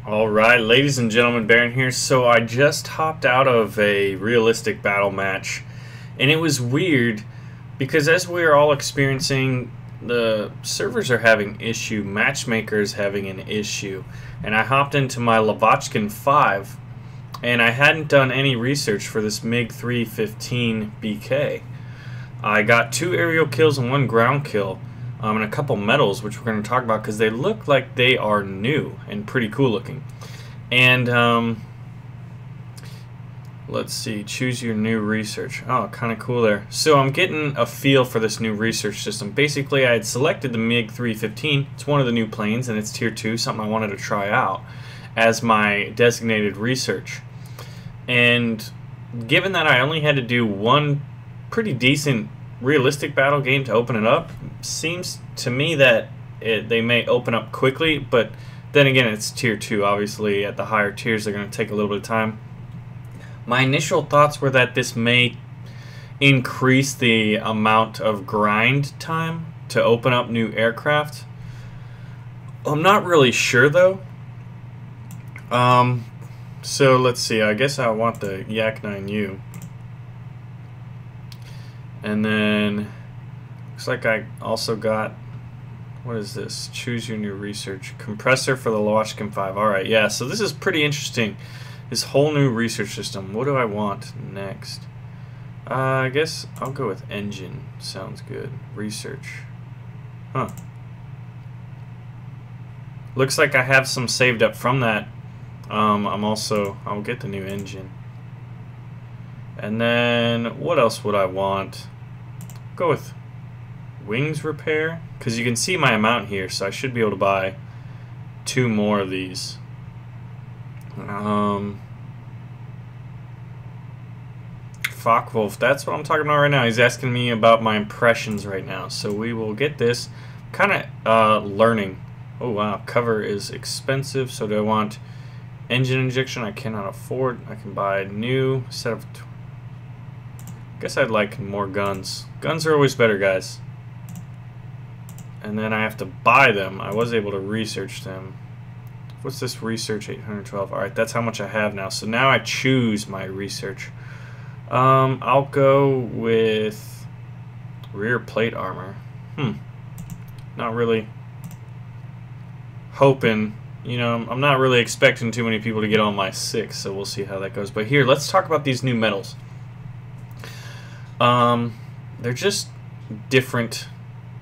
Alright, ladies and gentlemen, Baron here. So I just hopped out of a realistic battle match, and it was weird because as we're all experiencing, the servers are having issue, matchmakers having an issue, and I hopped into my Lavochkin 5, and I hadn't done any research for this Mig-3-15 BK. I got 2 aerial kills and 1 ground kill. And a couple medals, which we're going to talk about because they look like they are new and pretty cool looking. And let's see, choose your new research. Oh, kind of cool there. So I'm getting a feel for this new research system. Basically, I had selected the Mig-3-15. It's one of the new planes, and it's tier 2, something I wanted to try out as my designated research. And given that I only had to do one pretty decent realistic battle game to open it up, seems to me that they may open up quickly, but then again, it's tier 2. Obviously at the higher tiers they're going to take a little bit of time. My initial thoughts were that this may increase the amount of grind time to open up new aircraft. I'm not really sure though. So let's see, I guess I want the Yak-9U. And then, looks like I also got, what is this? Choose your new research. Compressor for the Lavochkin 5. Alright, yeah, so this is pretty interesting. This whole new research system. What do I want next? I guess I'll go with engine. Sounds good. Research. Huh. Looks like I have some saved up from that. I'll get the new engine. And then, what else would I want? Go with wings repair, because you can see my amount here, so I should be able to buy 2 more of these. Focke-Wulf, that's what I'm talking about right now. He's asking me about my impressions right now, so we will get this. Kind of learning. Oh wow, cover is expensive, so do I want engine injection? I cannot afford. I can buy a new set of guess I'd like more guns. Guns are always better, guys. And then I have to buy them. I was able to research them. What's this research? 812. Alright, that's how much I have now. So now I choose my research. I'll go with rear plate armor. Not really hoping. You know, I'm not really expecting too many people to get on my 6, so we'll see how that goes. But here, let's talk about these new medals. They're just different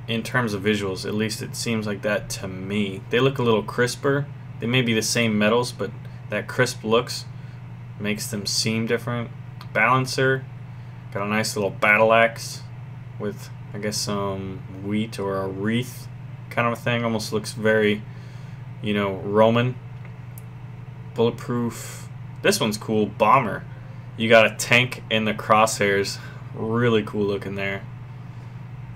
in terms of visuals. At least it seems like that to me. They look a little crisper. They may be the same metals, but that crisp looks makes them seem different. Balancer, got a nice little battle axe with, I guess, some wheat or a wreath kind of a thing. Almost looks very, you know, Roman. Bulletproof. This one's cool. Bomber. You got a tank in the crosshairs. Really cool looking there.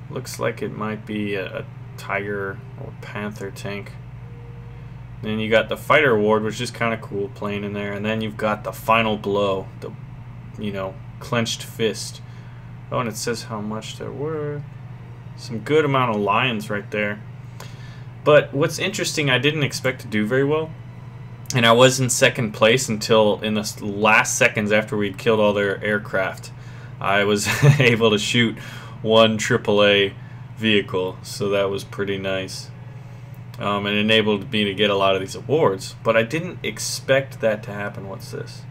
Looks like it might be a tiger or panther tank. Then you got the fighter award, which is kind of cool, playing in there. And then you've got the final blow, the, you know, clenched fist. Oh, and it says how much they're worth. Some good amount of lions right there. But what's interesting, I didn't expect to do very well. And I was in 2nd place until in the last seconds after we'd killed all their aircraft. I was able to shoot 1 AAA vehicle, so that was pretty nice. And enabled me to get a lot of these awards, but I didn't expect that to happen. What's this?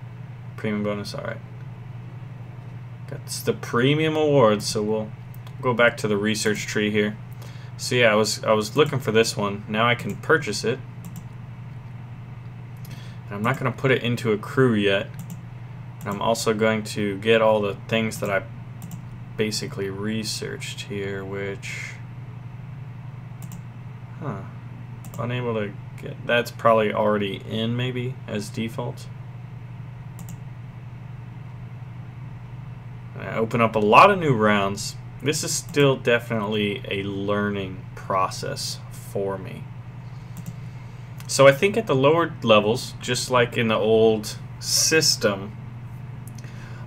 Premium bonus, alright. That's the premium awards, so we'll go back to the research tree here. So yeah, I was looking for this one. Now I can purchase it. And I'm not going to put it into a crew yet. I'm also going to get all the things that I basically researched here, which, unable to get, that's probably already in maybe as default. I open up a lot of new rounds. This is still definitely a learning process for me. So I think at the lower levels, just like in the old system,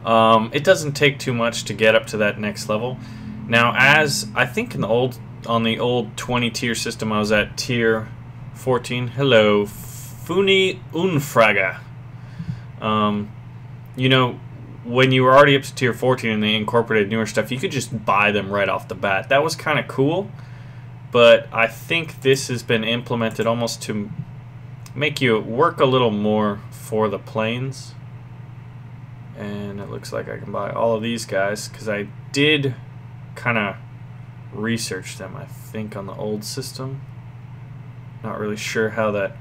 it doesn't take too much to get up to that next level. Now, as I think in the old 20 tier system, I was at tier 14. Hello, Funi Unfraga. You know, when you were already up to tier 14 and they incorporated newer stuff, you could just buy them right off the bat. That was kind of cool, but I think this has been implemented almost to make you work a little more for the planes. And it looks like I can buy all of these guys because I did kind of research them, I think, on the old system. Not really sure how that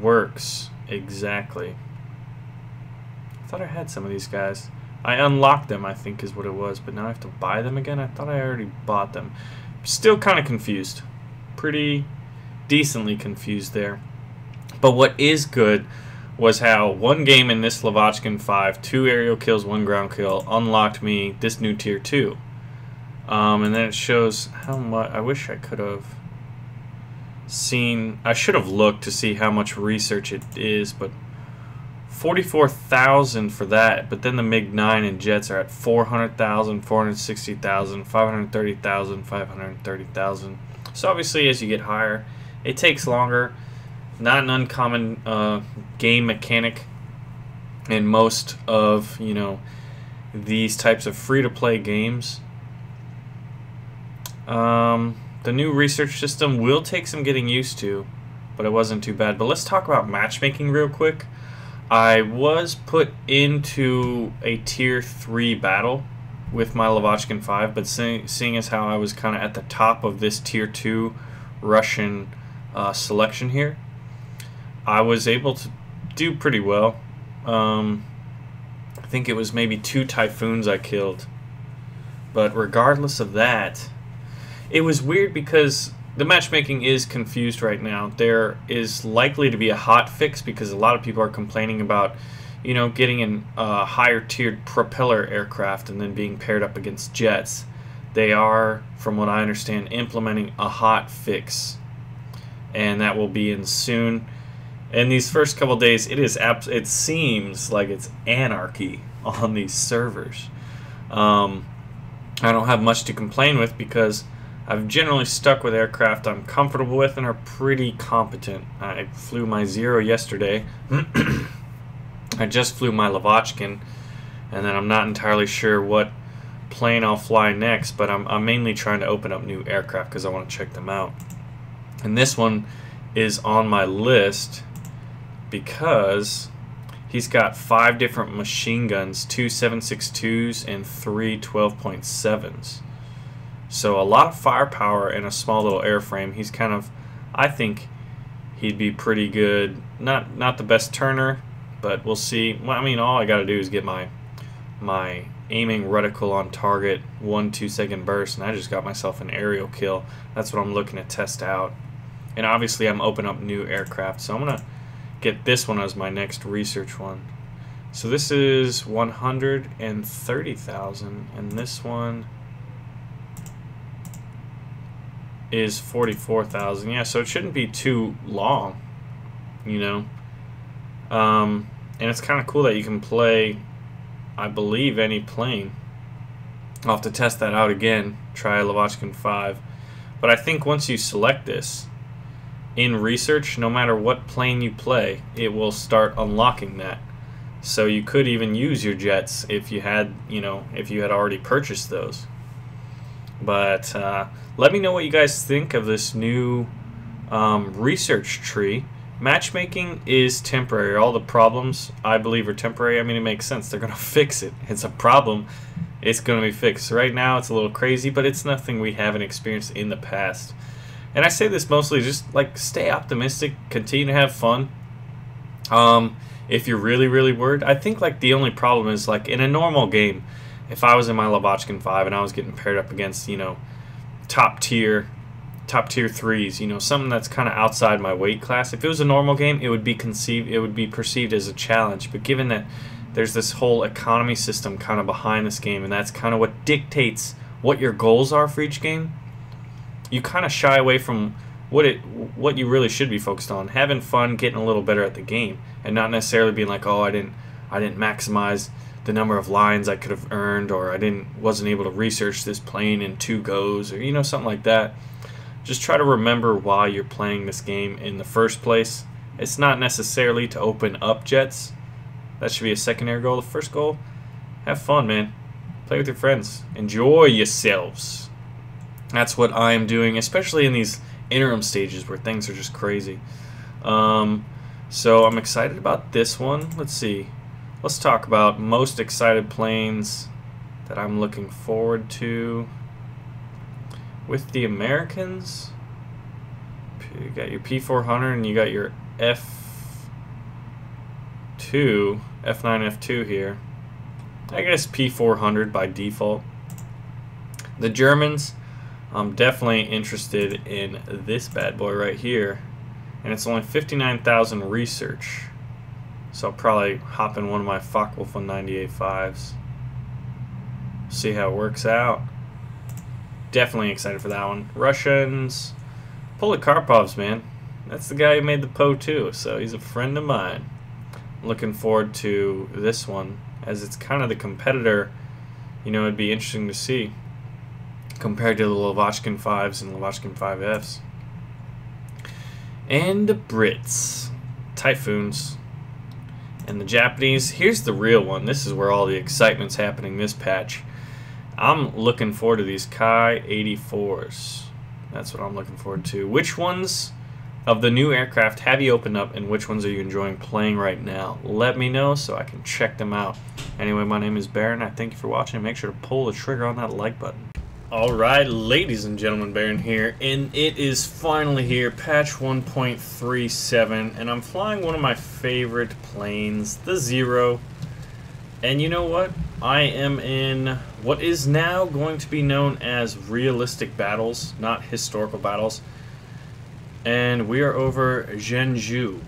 works exactly. I thought I had some of these guys. I unlocked them, I think is what it was, but now I have to buy them again? I thought I already bought them. Still kind of confused. Pretty decently confused there. But what is good was how one game in this Lavochkin 5, 2 aerial kills, 1 ground kill, unlocked me this new tier 2. And then it shows how much. I wish I could have seen. I should have looked to see how much research it is, but 44,000 for that. But then the Mig-9 and jets are at 400,000, 460,000, 530,000, 530,000. So obviously, as you get higher, it takes longer. Not an uncommon game mechanic in most of, you know, these types of free-to-play games. The new research system will take some getting used to, but it wasn't too bad. But let's talk about matchmaking real quick. I was put into a tier 3 battle with my Lavochkin 5, but seeing as how I was kind of at the top of this tier 2 Russian selection here, I was able to do pretty well. I think it was maybe 2 Typhoons I killed. But regardless of that, it was weird because the matchmaking is confused right now. There is likely to be a hot fix because a lot of people are complaining about, you know, getting an higher tiered propeller aircraft and then being paired up against jets. They are, from what I understand, implementing a hot fix, and that will be in soon. In these first couple days, it seems like it's anarchy on these servers. I don't have much to complain with because I've generally stuck with aircraft I'm comfortable with and are pretty competent. I flew my Zero yesterday. I just flew my Lavochkin, and then I'm not entirely sure what plane I'll fly next, but I'm mainly trying to open up new aircraft because I want to check them out. And this one is on my list because he's got 5 different machine guns, 2 7.62s and 3 12.7s. So a lot of firepower in a small little airframe. He's kind of, I think he'd be pretty good. Not the best turner, but we'll see. Well, I mean, all I got to do is get my aiming reticle on target, 1-2 second burst, and I just got myself an aerial kill. That's what I'm looking to test out. And obviously I'm opening up new aircraft, so I'm going to get this one as my next research one. So this is 130,000, and this one is 44,000. Yeah, so it shouldn't be too long, you know. And it's kind of cool that you can play, I believe, any plane. I'll have to test that out again, try Lavochkin 5. But I think once you select this in research, no matter what plane you play, it will start unlocking that. So you could even use your jets if you had, you know, if you had already purchased those. But let me know what you guys think of this new research tree. Matchmaking is temporary. All the problems, I believe, are temporary. I mean, it makes sense. They're going to fix it. It's a problem. It's going to be fixed. Right now, it's a little crazy, but it's nothing we haven't experienced in the past. And I say this mostly just, like, stay optimistic. Continue to have fun. If you're really, really worried, I think, like, the only problem is, like, in a normal game, if I was in my Lavochkin 5 and I was getting paired up against, you know, top tier 3s, you know, something that's kind of outside my weight class. If it was a normal game, it would be perceived as a challenge. But given that there's this whole economy system kind of behind this game, and that's kind of what dictates what your goals are for each game, you kind of shy away from what you really should be focused on, having fun, getting a little better at the game, and not necessarily being like, oh, I didn't maximize the number of lines I could have earned, or I wasn't able to research this plane in 2 goes, or, you know, something like that. Just try to remember why you're playing this game in the first place, It's not necessarily to open up jets. That should be a secondary goal. The first goal, have fun, man. Play with your friends. Enjoy yourselves. That's what I am doing, especially in these interim stages where things are just crazy. So I'm excited about this one. Let's see. Let's talk about most excited planes that I'm looking forward to. With the Americans, you got your P400 and you got your F2, F9, F2 here. I guess P400 by default. The Germans, I'm definitely interested in this bad boy right here. And it's only 59,000 research. So I'll probably hop in one of my Focke-Wulf 198.5s. See how it works out. Definitely excited for that one. Russians, Polikarpovs, man. That's the guy who made the Po too, so he's a friend of mine. Looking forward to this one, as it's kind of the competitor. You know, it'd be interesting to see compared to the Lavochkin 5s and Lavochkin 5Fs. And the Brits, Typhoons. And the Japanese, here's the real one. This is where all the excitement's happening this patch. I'm looking forward to these Kai 84s. That's what I'm looking forward to. Which ones of the new aircraft have you opened up, and which ones are you enjoying playing right now? Let me know so I can check them out. Anyway, my name is Baron. I thank you for watching. Make sure to pull the trigger on that like button. Alright, ladies and gentlemen, Baron here, and it is finally here, patch 1.37, and I'm flying one of my favorite planes, the Zero. And you know what? I am in what is now going to be known as realistic battles, not historical battles. And we are over Zhengzhou.